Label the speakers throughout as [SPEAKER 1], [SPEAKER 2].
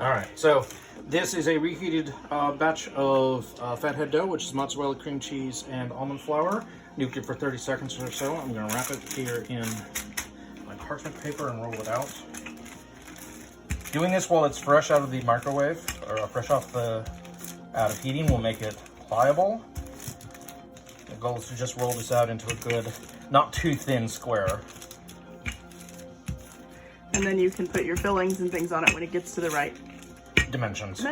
[SPEAKER 1] All right, so this is a reheated batch of fathead dough, which is mozzarella, cream cheese, and almond flour. Nuked it for 30 seconds or so. I'm going to wrap it here in my parchment paper and roll it out. Doing this while it's fresh out of the microwave, or fresh off out of heating, will make it pliable. The goal is to just roll this out into a good, not too thin square.
[SPEAKER 2] And then you can put your fillings and things on it when it gets to the right
[SPEAKER 1] dimensions.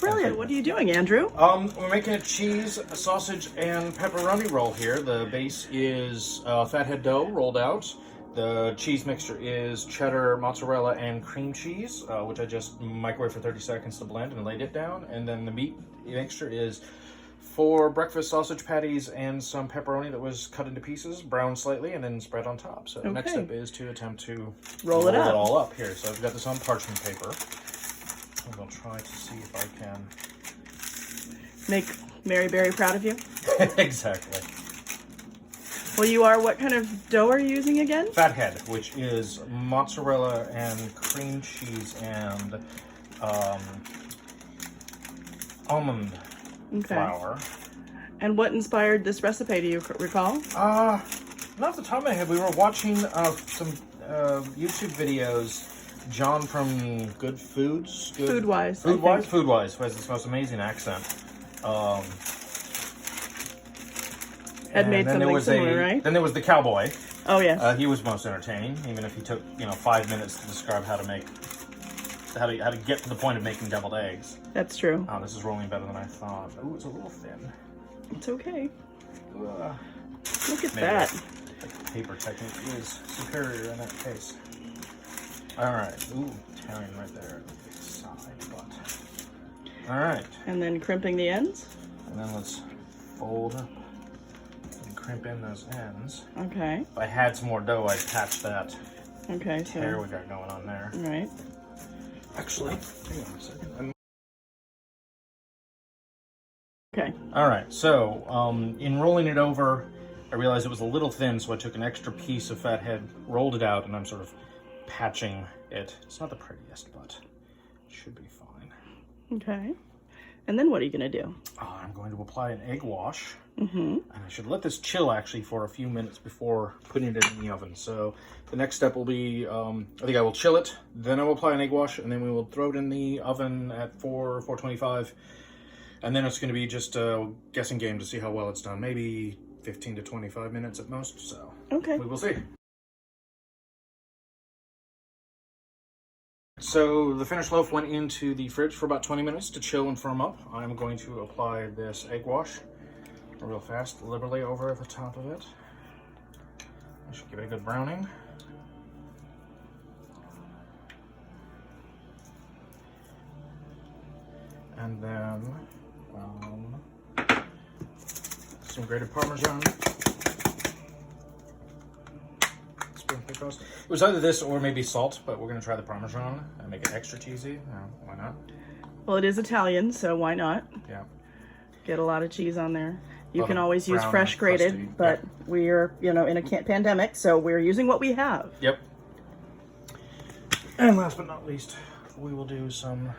[SPEAKER 2] Brilliant. What are you doing, Andrew?
[SPEAKER 1] We're making a cheese, a sausage, and pepperoni roll here. The base is fathead dough rolled out. The cheese mixture is cheddar, mozzarella, and cream cheese, which I just microwaved for 30 seconds to blend and laid it down. And then the meat mixture is 4 breakfast sausage patties and some pepperoni that was cut into pieces, browned slightly, and then spread on top. So the next step is to attempt to roll it all up here. So I've got this on parchment paper. And I'll try to see if I can
[SPEAKER 2] make Mary Berry proud of you.
[SPEAKER 1] Exactly.
[SPEAKER 2] Well, you are. What kind of dough are you using again?
[SPEAKER 1] Fathead, which is mozzarella and cream cheese and almond flour.
[SPEAKER 2] And what inspired this recipe? Do you recall?
[SPEAKER 1] Not off the top of my head. We were watching some YouTube videos. John from Good Foods.
[SPEAKER 2] Foodwise,
[SPEAKER 1] who has this most amazing accent.
[SPEAKER 2] Had made something similar, right?
[SPEAKER 1] Then there was the cowboy.
[SPEAKER 2] Oh, yes.
[SPEAKER 1] He was most entertaining, even if he took 5 minutes to describe how to get to the point of making deviled eggs.
[SPEAKER 2] That's true.
[SPEAKER 1] Oh, this is rolling better than I thought. Oh, it's a little thin.
[SPEAKER 2] It's okay. Look at
[SPEAKER 1] maybe
[SPEAKER 2] that.
[SPEAKER 1] The paper technique is superior in that case. All right. Ooh, tearing right there at the side butt. All right.
[SPEAKER 2] And then crimping the ends.
[SPEAKER 1] And then let's fold up and crimp in those ends.
[SPEAKER 2] Okay.
[SPEAKER 1] If I had some more dough, I'd patch that tear we got going on there.
[SPEAKER 2] Right.
[SPEAKER 1] Actually, hang on a second.
[SPEAKER 2] Okay.
[SPEAKER 1] All right. So, in rolling it over, I realized it was a little thin, so I took an extra piece of fathead, rolled it out, and I'm sort of patching it. It's not the prettiest, but it should be fine.
[SPEAKER 2] Okay. And then what are you going to do?
[SPEAKER 1] I'm going to apply an egg wash.
[SPEAKER 2] Mm-hmm.
[SPEAKER 1] And I should let this chill actually for a few minutes before putting it in the oven. So the next step will be, I think I will chill it, then I will apply an egg wash, and then we will throw it in the oven at 425. And then it's going to be just a guessing game to see how well it's done. Maybe 15 to 25 minutes at most. So we will see. So the finished loaf went into the fridge for about 20 minutes to chill and firm up. I'm going to apply this egg wash real fast, liberally over the top of it. I should give it a good browning. And then some grated Parmesan. It was either this or maybe salt, but we're going to try the Parmesan and make it extra cheesy. Why not?
[SPEAKER 2] Well, it is Italian, so why not?
[SPEAKER 1] Yeah.
[SPEAKER 2] Get a lot of cheese on there. You can always use fresh grated,
[SPEAKER 1] crusty,
[SPEAKER 2] but we're, in a pandemic, so we're using what we have.
[SPEAKER 1] Yep. And last but not least, we will do some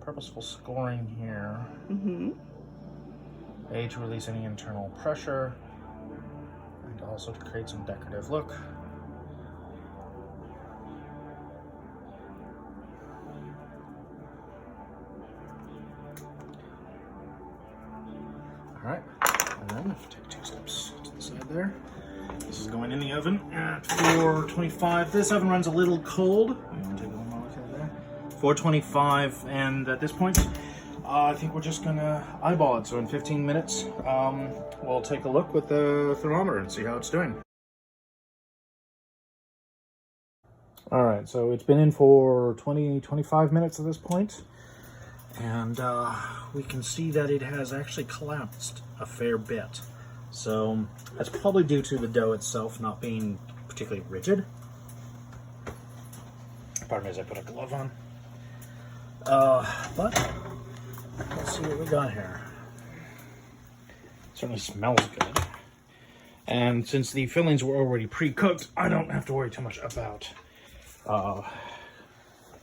[SPEAKER 1] purposeful scoring here.
[SPEAKER 2] Mm-hmm.
[SPEAKER 1] A, to release any internal pressure, and also to create some decorative look. All right, and then take 2 steps to the side there. This is going in the oven at 425. This oven runs a little cold. I'm gonna take a little molecule there. 425, and at this point, I think we're just gonna eyeball it. So in 15 minutes, we'll take a look with the thermometer and see how it's doing. All right, so it's been in for 25 minutes at this point. And we can see that it has actually collapsed a fair bit. So that's probably due to the dough itself not being particularly rigid. Pardon me as I put a glove on. But let's see what we got here. It certainly smells good. And since the fillings were already pre-cooked, I don't have to worry too much about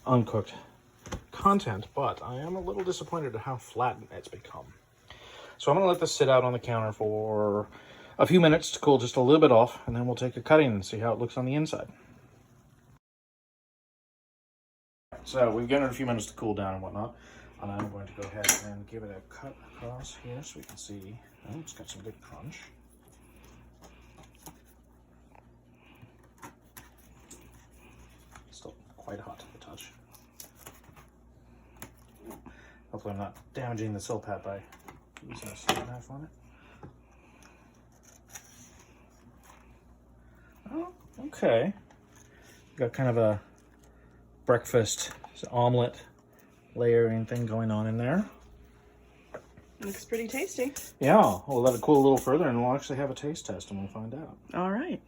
[SPEAKER 1] uncooked content, but I am a little disappointed at how flat it's become. So I'm going to let this sit out on the counter for a few minutes to cool just a little bit off, and then we'll take a cutting and see how it looks on the inside. So we've given it a few minutes to cool down and whatnot, and I'm going to go ahead and give it a cut across here so we can see. Oh, it's got some good crunch. Still quite hot to the touch. Hopefully I'm not damaging the sill pad by using a stab knife on it. Oh, okay. Got kind of a breakfast omelet layering thing going on in there.
[SPEAKER 2] Looks pretty tasty.
[SPEAKER 1] Yeah, we'll let it cool a little further and we'll actually have a taste test and we'll find out.
[SPEAKER 2] All right.